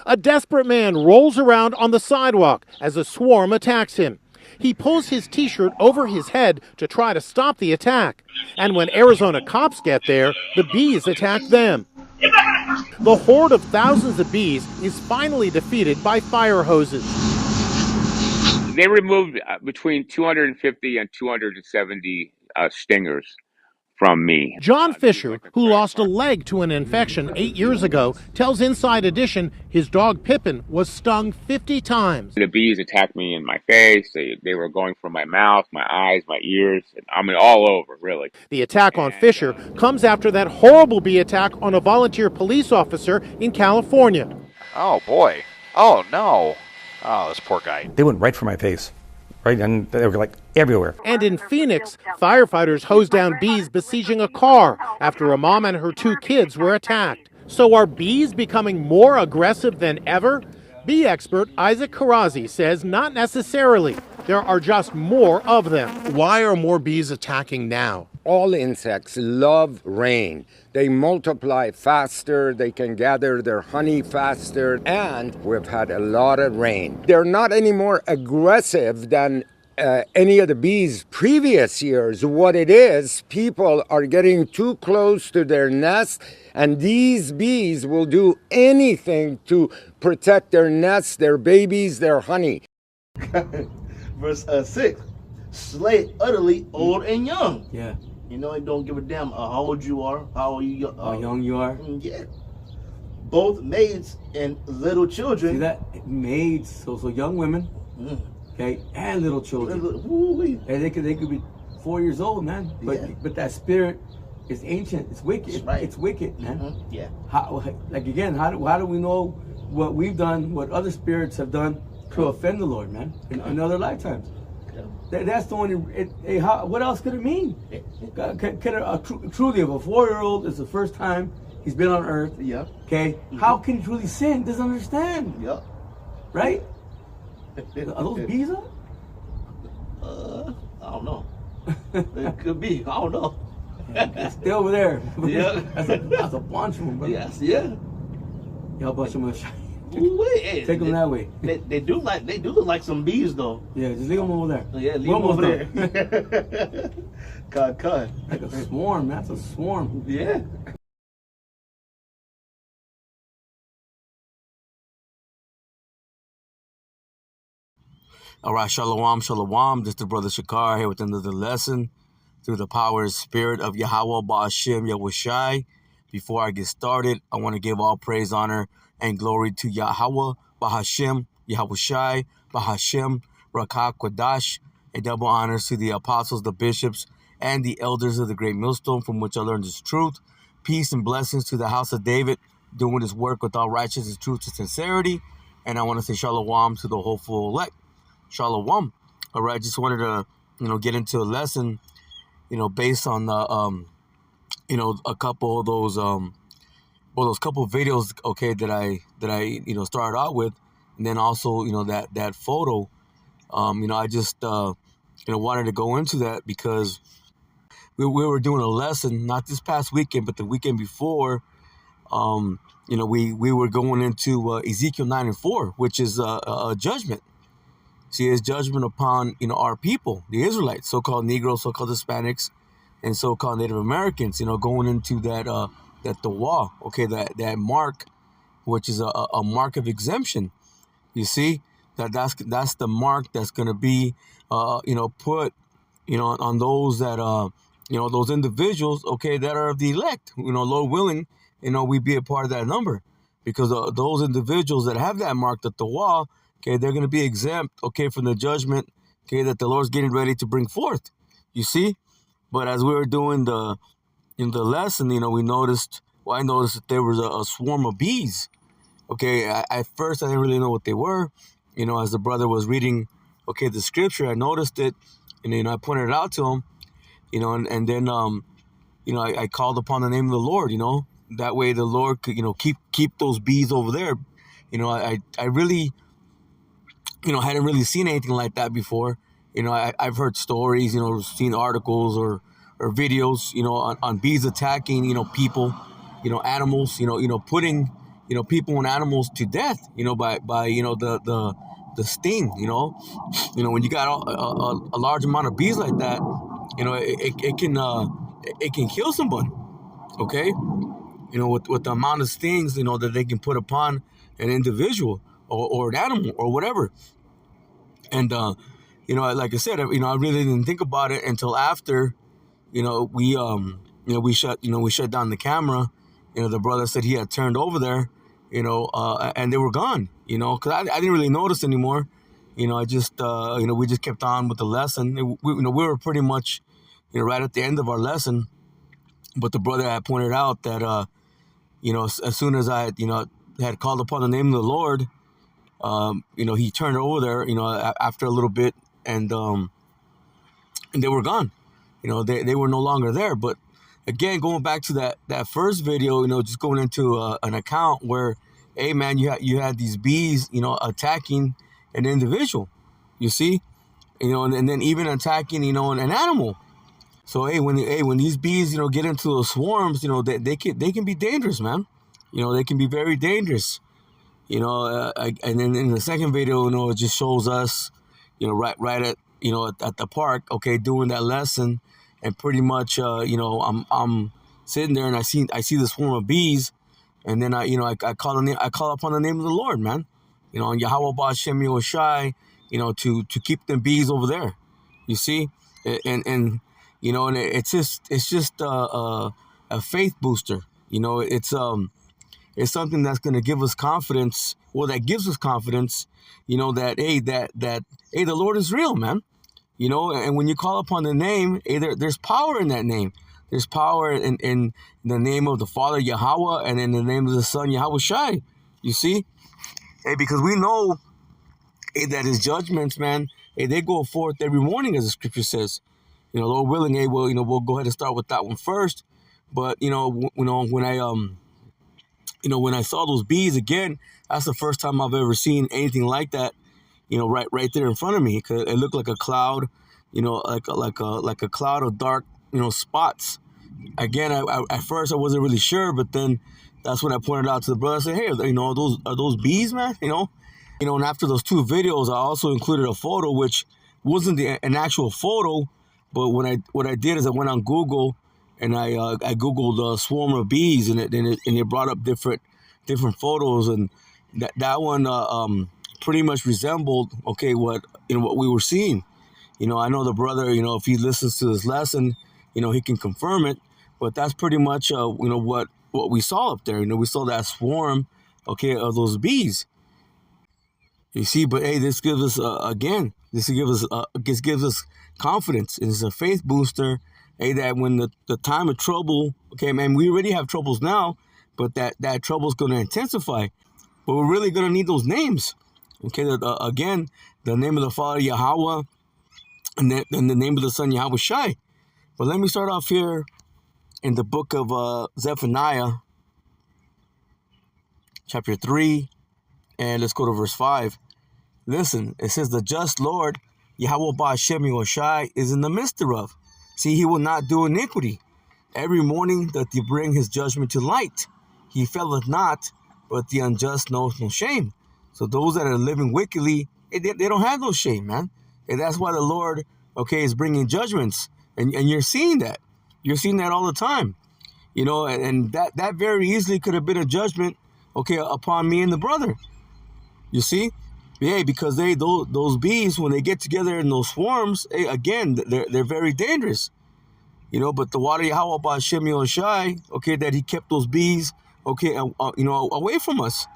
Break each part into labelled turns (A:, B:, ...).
A: A desperate man rolls around on the sidewalk as a swarm attacks him. He pulls his t-shirt over his head to try to stop the attack. And when Arizona cops get there, the bees attack them. The horde of thousands of bees is finally defeated by fire hoses.
B: They removed between 250 and 270 stingers from me.
A: John Fisher, who lost a leg to an infection 8 years ago, tells Inside Edition his dog Pippin was stung 50 times.
B: The bees attacked me in my face. They were going from my mouth, my eyes, my ears. I mean, all over, really.
A: The attack on Fisher comes after that horrible bee attack on a volunteer police officer in California.
C: Oh, boy. Oh, no. Oh, this poor guy.
D: They went right for my face. Right, and they were like everywhere.
A: And in Phoenix, firefighters hosed down bees besieging a car after a mom and her 2 kids were attacked. So are bees becoming more aggressive than ever? Bee expert Isaac Karazi says not necessarily. There are just more of them. Why are more bees attacking now?
E: All insects love rain. They multiply faster, they can gather their honey faster, and we've had a lot of rain. They're not any more aggressive than any of the bees previous years. What it is, people are getting too close to their nest, and these bees will do anything to protect their nests, their babies, their honey.
F: Verse 6, slay utterly old and young.
G: Yeah.
F: You know, it don't give a damn how old you are, how
G: young you are.
F: Yeah. Both maids and little children.
G: See that? Maids, so young women, okay, and little children. And they could be 4 years old, man. But that spirit is ancient. It's wicked. Right. It's wicked, man.
F: Yeah.
G: How do we know what we've done, what other spirits have done to offend the Lord, man, in other lifetimes? That's the only. What else could it mean? Truly, if a 4-year-old is the first time he's been on earth, okay, how can he truly sin? Doesn't understand.
F: Yep.
G: Right? Are those bees up?
F: I don't know. It could be. I don't know.
G: Stay over there.
F: Yeah.
G: That's a bunch of them, bro.
F: Yes. Yeah.
G: Y'all bunch of them.
F: Hey,
G: take them that way.
F: They do look like some bees though.
G: Yeah, just leave them over there.
F: Yeah, leave them over there. Cut.
G: Like a swarm. That's a swarm.
F: Yeah.
H: All right, shalom. This is the brother Shakar here with another lesson through the power and spirit of Yahweh Ba'ashem Yahushai. Before I get started, I want to give all praise, honor, and glory to Yahweh Ba'ashem Yahushai Ba'ashem Rakah Kodash. A double honors to the apostles, the bishops, and the elders of the great millstone from which I learned this truth. Peace and blessings to the house of David, doing his work with all righteousness, truth, and sincerity. And I want to say shalom to the hopeful elect. Shalom. All right, just wanted to, get into a lesson, based on the, a couple of those, those couple of videos, okay, that I started out with, and then also, that photo, I just, wanted to go into that because we were doing a lesson, not this past weekend, but the weekend before, we were going into Ezekiel 9:4, which is a judgment. See, it's judgment upon, our people, the Israelites, so-called Negroes, so-called Hispanics, and so-called Native Americans, going into that Tawah, okay, that mark, which is a mark of exemption. You see, that's the mark that's going to be, put, on those that, those individuals, okay, that are of the elect, Lord willing, we be a part of that number, because those individuals that have that mark, the Tawah, okay, they're going to be exempt, okay, from the judgment, okay, that the Lord's getting ready to bring forth. You see? But as we were doing the lesson, I noticed that there was a swarm of bees. Okay, at first I didn't really know what they were. As the brother was reading, okay, the scripture, I noticed it, and, I pointed it out to him, and then, I called upon the name of the Lord, that way the Lord could, keep those bees over there. I really, hadn't really seen anything like that before. I've heard stories, seen articles or videos, on bees attacking, people, animals, putting, people and animals to death, by the sting, when you got a large amount of bees like that, it can kill someone, okay? With the amount of stings, that they can put upon an individual or an animal or whatever. And, like I said, I really didn't think about it until after, we shut down the camera. The brother said he had turned over there, and they were gone, because I didn't really notice anymore. I just, we just kept on with the lesson. We were pretty much, right at the end of our lesson. But the brother had pointed out that, as soon as I, had called upon the name of the Lord, he turned over there, after a little bit, and they were gone. They were no longer there. But again, going back to that first video, just going into an account where, hey man, you had these bees, attacking an individual, you see, and then even attacking, an animal. So when these bees, get into those swarms, they can be dangerous, man. They can be very dangerous. And then in the second video, it just shows us, right at at the park, okay, doing that lesson, and pretty much, I'm sitting there and I see the swarm of bees, and then I call upon the name of the Lord, man, on Yahweh Ba'Shem Yoshai, to keep them bees over there, you see, and it's just a faith booster, it's something that's going to give us confidence, that gives us confidence, that hey, the Lord is real, man. And when you call upon the name, there's power in that name. There's power in the name of the Father, Yahweh, and in the name of the Son, Yahweh Shai. You see? Hey, because we know, hey, that his judgments, man, hey, they go forth every morning, as the scripture says. Lord willing, hey, well, we'll go ahead and start with that one first. But, when I saw those bees again, that's the first time I've ever seen anything like that, right there in front of me. It looked like a cloud, like a cloud of dark, spots. Again, at first I wasn't really sure, but then that's when I pointed out to the brother. I said, hey, are those bees, man? And after those two videos, I also included a photo, which wasn't an actual photo, but what I did is I went on Google and I Googled swarm of bees, and it brought up different photos, and that one pretty much resembled, okay, what we were seeing. I know the brother, if he listens to this lesson, he can confirm it, but that's pretty much what we saw up there. We saw that swarm, okay, of those bees. You see, but hey, this gives us this gives us confidence. It's a faith booster. Hey, that when the time of trouble, okay, man, we already have troubles now, but that trouble's going to intensify. But we're really going to need those names. Okay, again, the name of the Father, Yahweh, and the name of the Son, Yahweh Shai. But let me start off here in the book of Zephaniah, chapter 3, and let's go to verse 5. Listen, it says, the just Lord, Yahweh Ba'Shem Yoshai, is in the midst thereof. See, he will not do iniquity. Every morning doth he bring his judgment to light. He faileth not, but the unjust knows no shame. So those that are living wickedly, they don't have no shame, man. And that's why the Lord, okay, is bringing judgments. And you're seeing that. You're seeing that all the time. And that very easily could have been a judgment, okay, upon me and the brother. You see? Yeah, because those bees, when they get together in those swarms, hey, again, they're very dangerous. But the water Yahweh Ba'Shem Yoshai, okay, that he kept those bees, okay, away from us.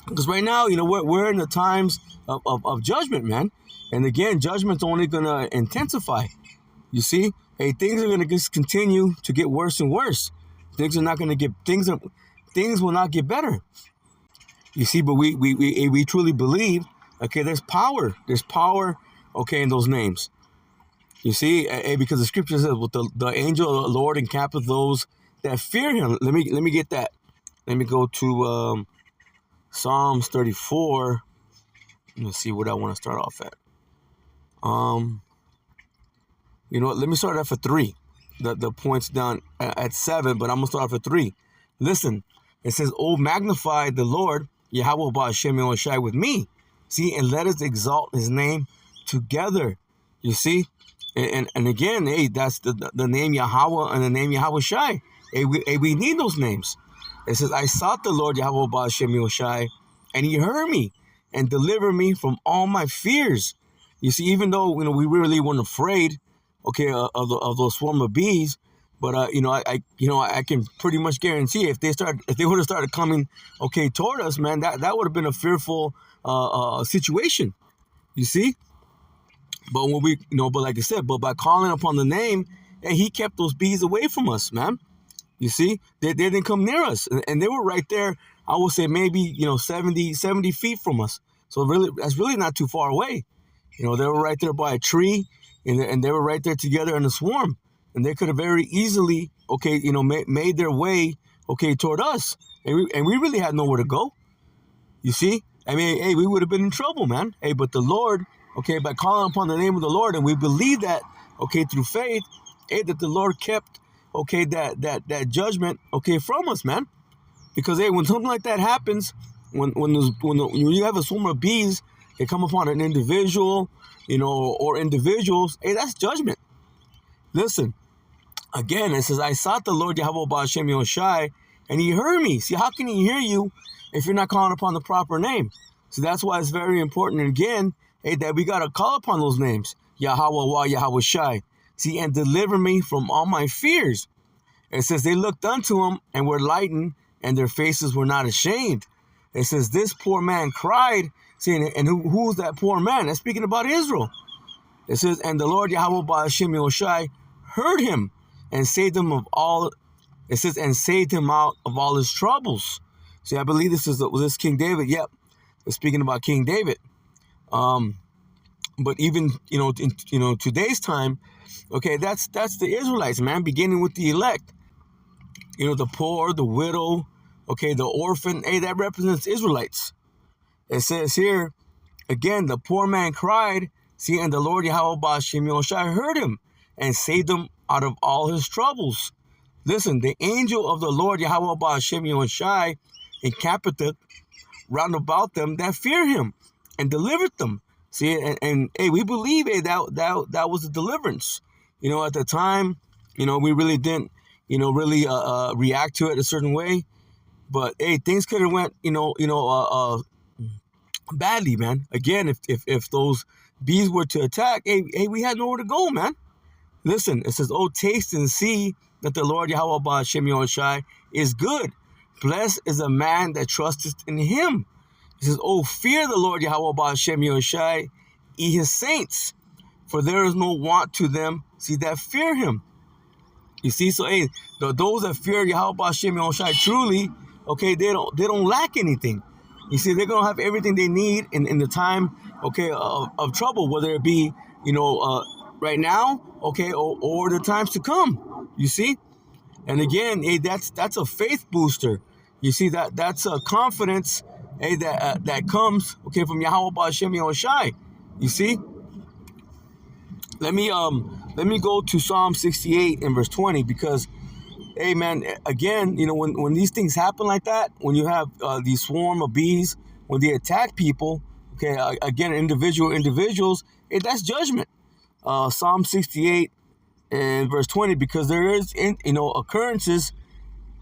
H: Because right now, we're in the times of judgment, man. And again, judgment's only going to intensify. You see? Hey, things are going to just continue to get worse and worse. Things will not get better. You see, but we truly believe, okay, there's power. There's power, okay, in those names. You see, because the scripture says, with the angel of the Lord encampeth those that fear him. Let me get that. Let me go to Psalms 34. Let me see what I want to start off at. You know what? Let me start off at 3. The points down at 7, but I'm gonna start off at 3. Listen, It says, "Oh, magnify the Lord, Yahweh Ba'Shem Yahushai with me." See, and let us exalt his name together. You see? And again, hey, that's the name Yahweh and the name Yahushai. Hey, we need those names. It says, "I sought the Lord Yahweh Ba'Shem Yahushai, and he heard me and delivered me from all my fears." You see, even though we really weren't afraid, okay, of those swarm of bees, but I can pretty much guarantee if they would have started coming, okay, toward us, man, that would have been a fearful situation. You see, but when but like I said, but by calling upon the name, and he kept those bees away from us, man. You see, they didn't come near us, and they were right there. I would say maybe 70 feet from us. So really, that's really not too far away. They were right there by a tree, and they were right there together in a swarm, and they could have very easily, okay, made their way, okay, toward us, and we really had nowhere to go. You see, I mean, hey, we would have been in trouble, man. Hey, but the Lord, okay, by calling upon the name of the Lord, and we believe that, okay, through faith, hey, that the Lord kept, okay, that judgment, okay, from us, man. Because hey, when something like that happens, when you have a swarm of bees, they come upon an individual, or individuals, hey, that's judgment. Listen, again, it says, "I sought the Lord Yahweh Ba'Shem Yahushai, and he heard me." See, how can he hear you if you're not calling upon the proper name? So that's why it's very important, again, hey, that we got to call upon those names, Yahweh Yahushai. See, and deliver me from all my fears. It says, "They looked unto him and were lightened, and their faces were not ashamed." It says, "This poor man cried." See, and who's that poor man? That's speaking about Israel. It says, "And the Lord Yahweh Ba'Shem Yahushai heard him and saved him of all." It says, "And saved him out of all his troubles." See, I believe this is King David. Yep, it's speaking about King David. But even in today's time, okay, that's the Israelites, man, beginning with the elect. The poor, the widow, okay, the orphan. Hey, that represents Israelites. It says here, again, the poor man cried, see, and the Lord Yahweh Ba'Shem Yahushai heard him and saved him out of all his troubles. Listen, the angel of the Lord Yahweh Ba'Shem Yahushai encampeth round about them that fear him and delivered them. See, and hey, we believe that was a deliverance. At the time, we really didn't, really react to it a certain way. But hey, things could have went, badly, man. Again, if those bees were to attack, hey, we had nowhere to go, man. Listen, it says, "Oh, taste and see that the Lord Yahweh Ba'Shem Yahushai is good. Blessed is a man that trusteth in him." It says, "Oh, fear the Lord Yahweh Ba'Shem Yahushai, ye his saints, for there is no want to them, see, that fear him." You see, so hey, those that fear Yahweh Ba'Shem Yahushai truly, okay, they don't lack anything. You see, they're gonna have everything they need in the time, okay, of trouble, whether it be, right now, okay, or the times to come. You see, and again, hey, that's a faith booster. You see, that's a confidence, hey, that comes, okay, from Yahweh Ba'Shem Yahushai. You see, let me go to Psalm 68 and verse 20, because hey, man, again, when these things happen like that, when you have these swarm of bees, when they attack people, okay, again, individuals, hey, that's judgment. Psalm 68 and verse 20, because there is, occurrences,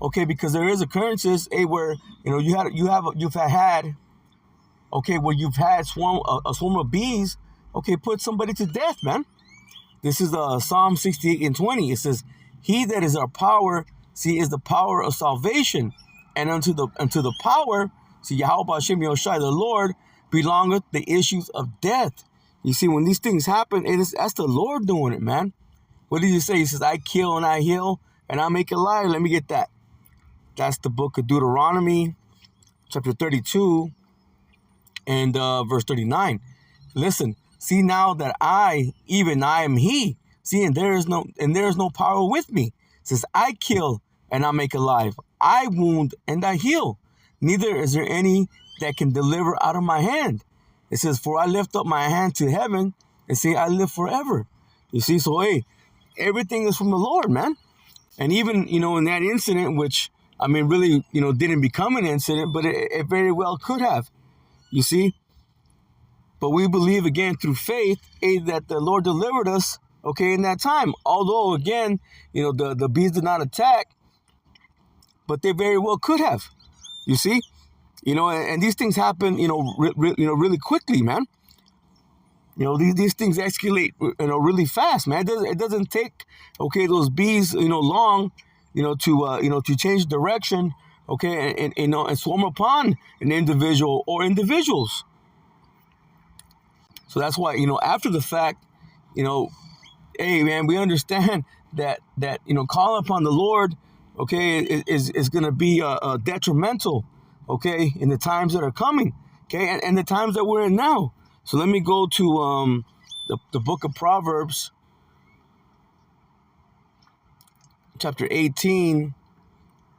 H: okay, because there is occurrences, hey, where, you've had, okay, where you've had a swarm of bees, okay, put somebody to death, man. This is Psalm 68 and 20. It says, "He that is our power, see, is the power of salvation, and unto the power, see, Yahweh Ba'Shem Yahushai, the Lord, belongeth the issues of death." You see, when these things happen, that's the Lord doing it, man. What did he say? He says, "I kill and I heal, and I make alive." Let me get that. That's the book of Deuteronomy, chapter 32, and verse 39. Listen, "See now that I, even I am he. See, and there is no power with me. It says, I kill and I make alive. I wound and I heal. Neither is there any that can deliver out of my hand." It says, "For I lift up my hand to heaven and say, I live forever." You see, so hey, everything is from the Lord, man. And even, in that incident, which, I mean, really, didn't become an incident, but it very well could have, you see. But we believe, again, through faith, that the Lord delivered us, okay, in that time. Although, again, the bees did not attack, but they very well could have, you see. And these things happen, really quickly, man. These things escalate, really fast, man. It doesn't take, okay, those bees, long, to change direction, okay, and swarm upon an individual or individuals. So that's why, after the fact, hey, man, we understand that calling upon the Lord, okay, is going to be detrimental, okay, in the times that are coming, okay, and the times that we're in now. So let me go to the book of Proverbs, chapter 18,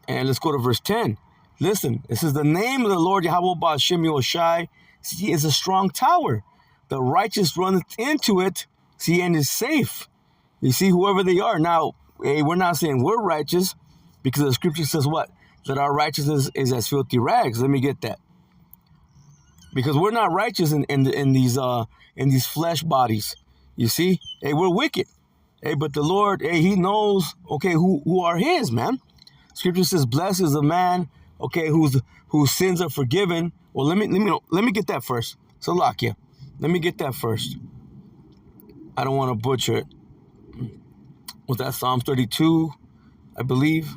H: and let's go to verse 10. Listen, it says, the name of the Lord Yahweh Ba'ashem Yoshai, see, is a strong tower. The righteous runneth into it, see, and is safe. You see, whoever they are. Now, hey, we're not saying we're righteous, because the scripture says what? That our righteousness is as filthy rags. Let me get that. Because we're not righteous in these flesh bodies. You see? Hey, we're wicked. Hey, but the Lord, hey, he knows, okay, who are his, man. Scripture says, blessed is the man, okay, whose sins are forgiven. Well, let me get that first. Salakia. Let me get that first. I don't want to butcher it. Was that Psalm 32, I believe?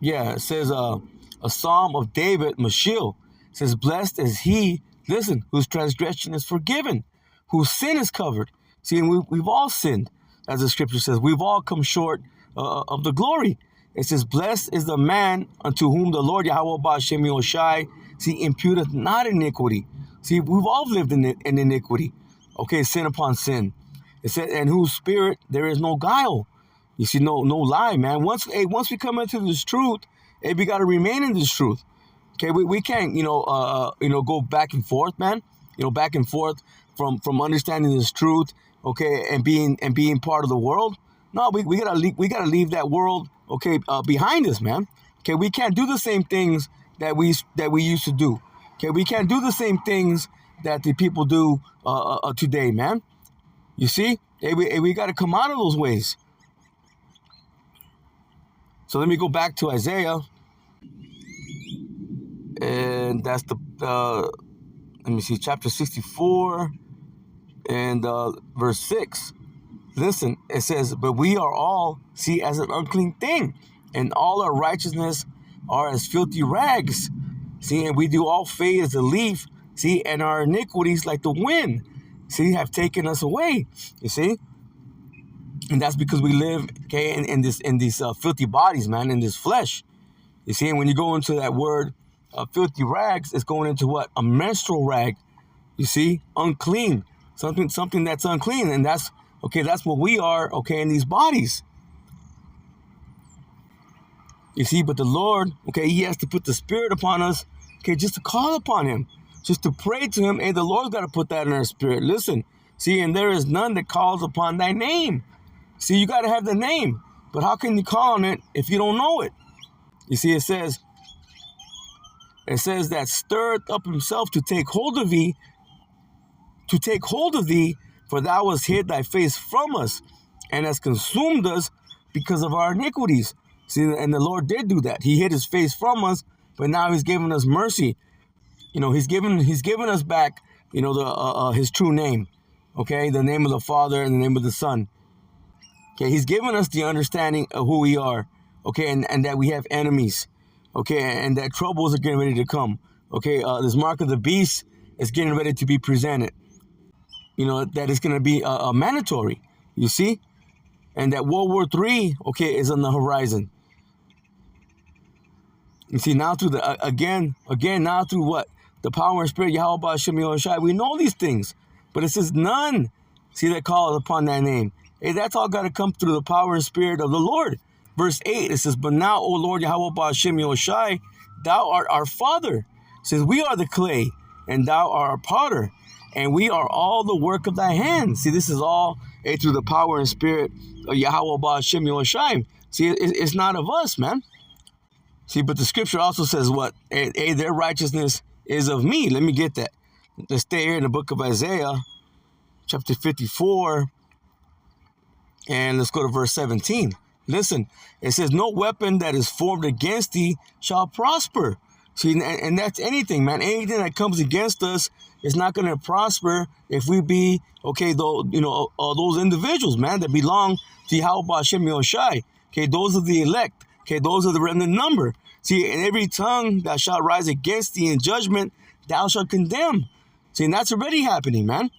H: Yeah, it says a psalm of David, Mashiach. It says, blessed is he, listen, whose transgression is forgiven, whose sin is covered. See, and we've all sinned, as the scripture says. We've all come short of the glory. It says, blessed is the man unto whom the Lord Yahweh Ba'ashem Yoshai, see, imputeth not iniquity. See, we've all lived in iniquity. Okay, sin upon sin. It said, and whose spirit there is no guile. You see, no lie, man. Once we come into this truth, hey, we got to remain in this truth. Okay, we can't, go back and forth, man. Back and forth from understanding this truth, okay, and being part of the world. No, we gotta leave that world, okay, behind us, man. Okay, we can't do the same things that we used to do. Okay, we can't do the same things that the people do today, man. You see, hey, we got to come out of those ways. So let me go back to Isaiah, and that's let me see, chapter 64 and verse 6. Listen, it says, but we are all, see, as an unclean thing, and all our righteousness are as filthy rags. See, and we do all fade as a leaf, see, and our iniquities like the wind, see, have taken us away, you see. And that's because we live, okay, in these filthy bodies, man, in this flesh. You see, and when you go into that word, filthy rags, it's going into what? A menstrual rag. You see, unclean, something that's unclean, and that's what we are, okay, in these bodies. You see, but the Lord, okay, he has to put the Spirit upon us, okay, just to call upon him, just to pray to him. Hey, the Lord's got to put that in our spirit. Listen, see, and there is none that calls upon thy name. See, you got to have the name, but how can you call on it if you don't know it? You see, it says that stirreth up himself to take hold of thee, for thou hast hid thy face from us, and hast consumed us because of our iniquities. See, and the Lord did do that. He hid his face from us, but now he's given us mercy. He's given us back, his true name. Okay, the name of the Father and the name of the Son. Okay, he's given us the understanding of who we are. Okay, and that we have enemies. Okay, and that troubles are getting ready to come. Okay, this mark of the beast is getting ready to be presented. That is going to be mandatory. You see, and that World War III, okay, is on the horizon. You see, now through now through what? The power and spirit, Yahweh Ba'ashem Yoshai, we know these things. But it says none, see, that call upon thy name. Hey, that's all got to come through the power and spirit of the Lord. Verse 8, it says, but now, O Lord Yahweh Ba'ashem Yoshai, thou art our Father. It says, we are the clay, and thou art our potter, and we are all the work of thy hands. See, this is all through the power and spirit of Yahweh Ba'ashem Yoshai. See, it's not of us, man. See, but the scripture also says what? Hey, their righteousness is of me. Let me get that. Let's stay here in the book of Isaiah, chapter 54, and let's go to verse 17. Listen, it says, no weapon that is formed against thee shall prosper. See, and that's anything, man. Anything that comes against us is not going to prosper if we be, okay, though, you know, those individuals, man, that belong to Yahweh Hashem Yoshai. Okay, those are the elect. Okay, those are the remnant number. See, and every tongue that shall rise against thee in judgment, thou shalt condemn. See, and that's already happening, man.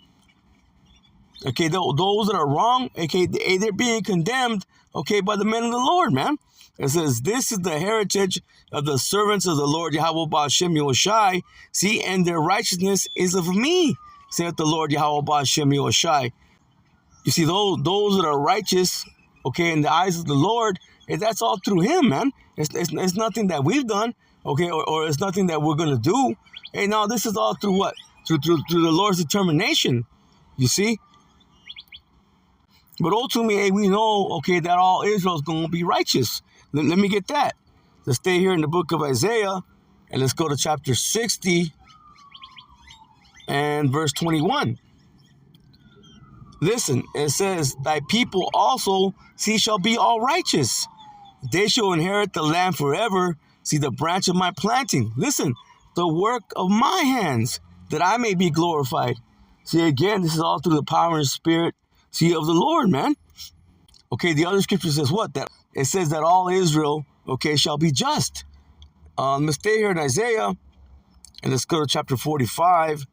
H: Okay, those that are wrong, okay, they're being condemned, okay, by the men of the Lord, man. It says, this is the heritage of the servants of the Lord Yahweh Ba'ashem Yoshai. See, and their righteousness is of me, saith the Lord Yahweh Ba'ashem Yoshai. You see, those that are righteous, okay, in the eyes of the Lord, that's all through him, man. It's nothing that we've done, okay, or it's nothing that we're going to do. Hey, no, this is all through what? Through the Lord's determination, you see? But ultimately, hey, we know, okay, that all Israel is going to be righteous. Let me get that. Let's stay here in the book of Isaiah, and let's go to chapter 60 and verse 21. Listen, it says, thy people also, see, shall be all righteous. They shall inherit the land forever. See, the branch of my planting. Listen, the work of my hands, that I may be glorified. See, again, this is all through the power and spirit, see, of the Lord, man. Okay, the other scripture says what? That it says that all Israel, okay, shall be just. Let's stay here in Isaiah, and let's go to chapter 45,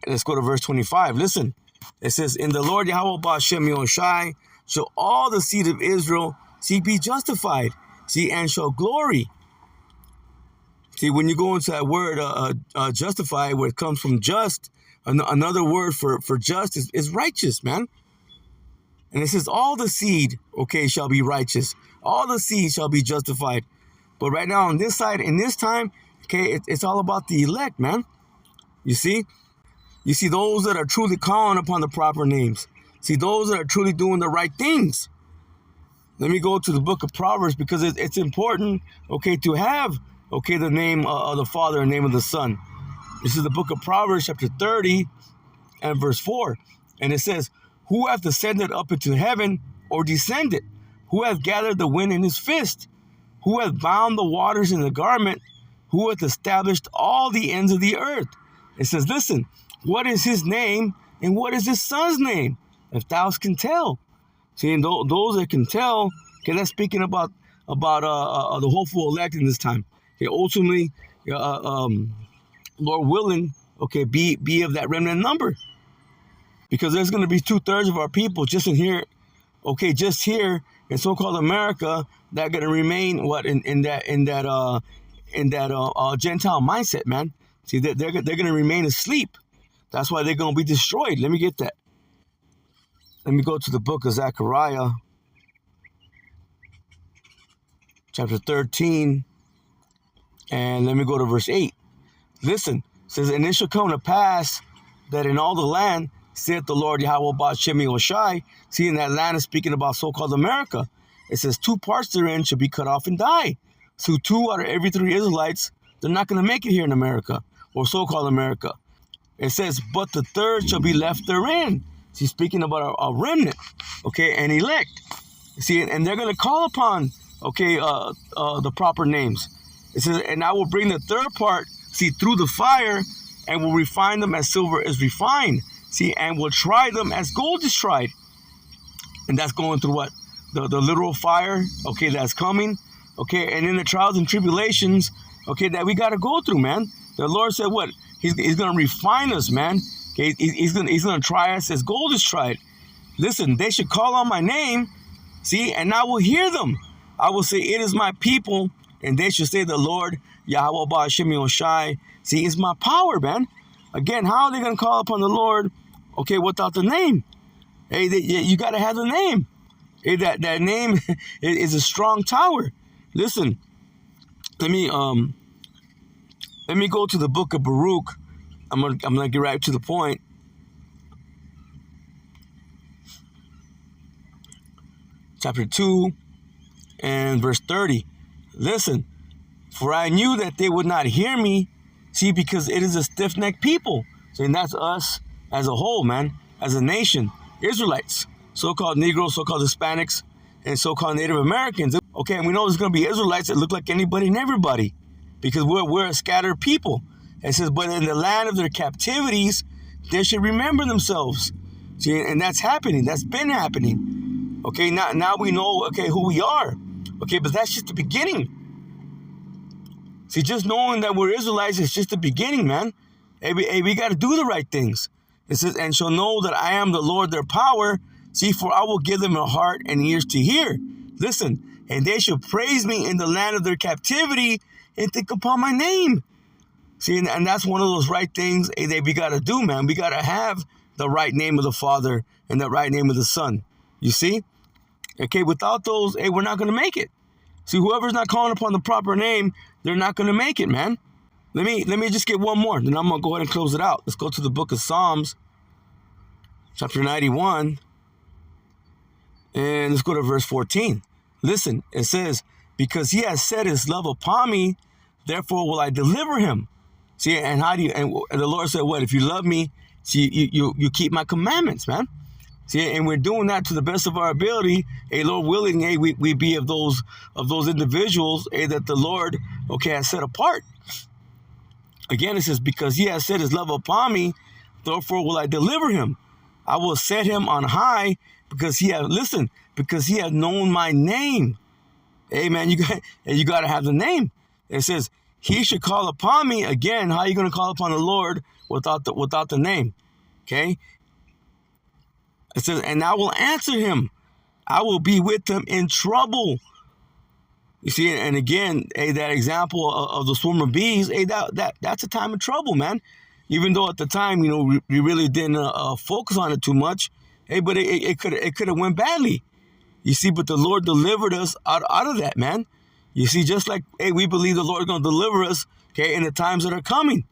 H: and let's go to verse 25. Listen, it says, in the Lord Yahweh Ba'ashem Yoshai shall all the seed of Israel, see, be justified, see, and shall glory. See, when you go into that word justify, where it comes from just, another word for just is righteous, man. And it says all the seed, okay, shall be righteous. All the seed shall be justified. But right now on this side, in this time, okay, it's all about the elect, man. You see? You see those that are truly calling upon the proper names. See, those that are truly doing the right things. Let me go to the book of Proverbs, because it's important, okay, to have, okay, the name of the Father and name of the Son. This is the book of Proverbs, chapter 30 and verse 4. And it says, who hath ascended up into heaven, or descended? Who hath gathered the wind in his fist? Who hath bound the waters in the garment? Who hath established all the ends of the earth? It says, listen, what is his name, and what is his son's name? If thou can tell. See, and those that can tell, okay, that's speaking about the hopeful elect in this time. Okay, ultimately, Lord willing, okay, be of that remnant number. Because there's going to be 2/3 of our people just in here, okay, just here in so-called America, that are going to remain in that Gentile mindset, man. See, they're going to remain asleep. That's why they're going to be destroyed. Let me get that. Let me go to the book of Zechariah, chapter 13, and let me go to verse 8. Listen, it says, and it shall come to pass that in all the land, saith the Lord Yahweh Ba'ashem Yoshai. See, in that land is speaking about so-called America. It says 2 parts therein shall be cut off and die. So 2 out of every 3 Israelites, they're not going to make it here in America, or so-called America. It says, but the 3rd shall be left therein. See, speaking about a remnant, okay, and elect. See, and they're going to call upon, okay, the proper names. It says, and I will bring the 3rd part, see, through the fire, and will refine them as silver is refined. See, and will try them as gold is tried. And that's going through what? The literal fire, okay, that's coming. Okay, and in the trials and tribulations, okay, that we got to go through, man. The Lord said what? He's going to refine us, man. Okay, he's going to try us as gold is tried. Listen, they should call on my name, see, and I will hear them. I will say, it is my people, and they should say, the Lord, Yahweh Ba'ashem Yoshai. See, it's my power, man. Again, how are they going to call upon the Lord, okay, without the name? Hey, you got to have the name. Hey, that name is a strong tower. Listen, let me go to the book of Baruch. I'm gonna get right to the point. Chapter 2 and verse 30. Listen, for I knew that they would not hear me, see, because it is a stiff-necked people. So, and that's us as a whole, man, as a nation, Israelites, so-called Negroes, so-called Hispanics, and so-called Native Americans. Okay, and we know there's going to be Israelites that look like anybody and everybody, because we're a scattered people. It says, but in the land of their captivities, they should remember themselves. See, and that's happening. That's been happening. Okay, now we know, okay, who we are. Okay, but that's just the beginning. See, just knowing that we're Israelites is just the beginning, man. Hey, we got to do the right things. It says, and shall know that I am the Lord their power. See, for I will give them a heart and ears to hear. Listen, and they shall praise me in the land of their captivity and think upon my name. See, and that's one of those right things that we got to do, man. We got to have the right name of the Father and the right name of the Son. You see? Okay, without those, we're not going to make it. See, whoever's not calling upon the proper name, they're not going to make it, man. Let me just get one more, then I'm going to go ahead and close it out. Let's go to the book of Psalms, chapter 91, and let's go to verse 14. Listen, it says, because he has set his love upon me, therefore will I deliver him. See, and how do you, and the Lord said, what? If you love me, see, you keep my commandments, man. See, and we're doing that to the best of our ability. Lord willing, we be of those individuals, that the Lord, has set apart. Again, it says, because he has set his love upon me, therefore will I deliver him. I will set him on high because he has known my name. Amen. You got to have the name. It says, he should call upon me. Again, how are you going to call upon the Lord without the name? Okay. It says, and I will answer him. I will be with him in trouble. You see, and again, that example of the swarm of bees, that's a time of trouble, man. Even though at the time, we really didn't focus on it too much, but it could have went badly. You see, but the Lord delivered us out of that, man. You see, just like, we believe the Lord is going to deliver us, in the times that are coming.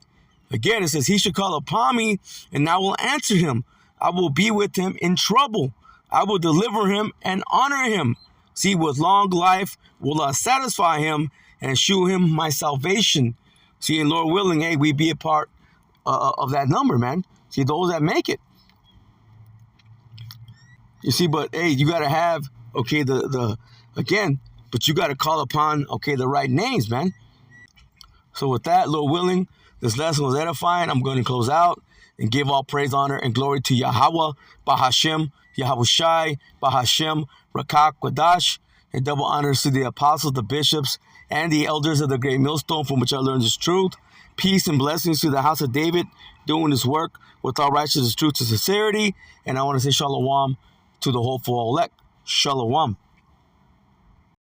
H: Again, it says, he should call upon me, and I will answer him. I will be with him in trouble. I will deliver him and honor him. See, with long life will I satisfy him and shew him my salvation. See, and Lord willing, we be a part of that number, man. See, those that make it. You see, but you got to have, but you got to call upon, the right names, man. So with that, Lord willing, this lesson was edifying. I'm going to close out and give all praise, honor, and glory to Yahweh, Bahashem, Yahushai, Bahashem, Rakak, Quadash, and double honors to the apostles, the bishops, and the elders of the great millstone from which I learned this truth. Peace and blessings to the house of David, doing his work with all righteousness, truth, and sincerity. And I want to say shalom to the hopeful elect. Shalom.